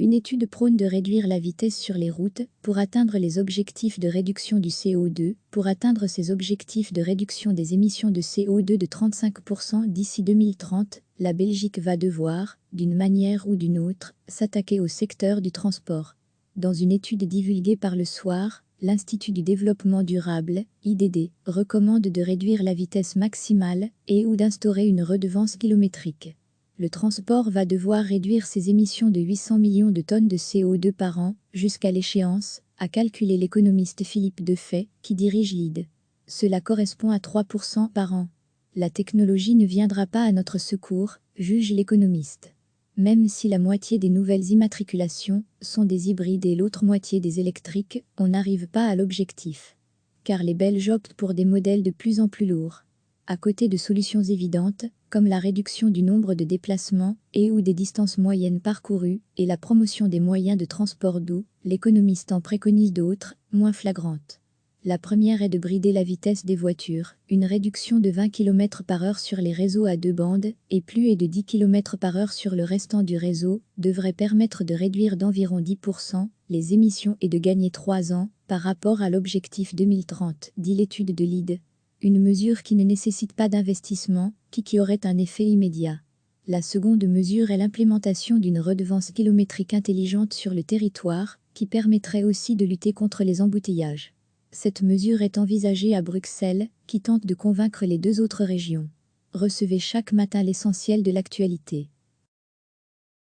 Une étude prône de réduire la vitesse sur les routes pour atteindre les objectifs de réduction du CO2, pour atteindre ces objectifs de réduction des émissions de CO2 de 35% d'ici 2030, la Belgique va devoir, d'une manière ou d'une autre, s'attaquer au secteur du transport. Dans une étude divulguée par Le Soir, l'Institut du développement durable, IDD, recommande de réduire la vitesse maximale et ou d'instaurer une redevance kilométrique. Le transport va devoir réduire ses émissions de 800 millions de tonnes de CO2 par an, jusqu'à l'échéance, a calculé l'économiste Philippe Defay, qui dirige l'ID. Cela correspond à 3% par an. La technologie ne viendra pas à notre secours, juge l'économiste. Même si la moitié des nouvelles immatriculations sont des hybrides et l'autre moitié des électriques, on n'arrive pas à l'objectif. Car les Belges optent pour des modèles de plus en plus lourds. À côté de solutions évidentes, comme la réduction du nombre de déplacements et ou des distances moyennes parcourues et la promotion des moyens de transport doux, l'économiste en préconise d'autres, moins flagrantes. La première est de brider la vitesse des voitures, une réduction de 20 km/h sur les réseaux à deux bandes et plus et de 10 km/h sur le restant du réseau devrait permettre de réduire d'environ 10% les émissions et de gagner 3 ans par rapport à l'objectif 2030, dit l'étude de l'ID. Une mesure qui ne nécessite pas d'investissement, qui aurait un effet immédiat. La seconde mesure est l'implémentation d'une redevance kilométrique intelligente sur le territoire, qui permettrait aussi de lutter contre les embouteillages. Cette mesure est envisagée à Bruxelles, qui tente de convaincre les deux autres régions. Recevez chaque matin l'essentiel de l'actualité.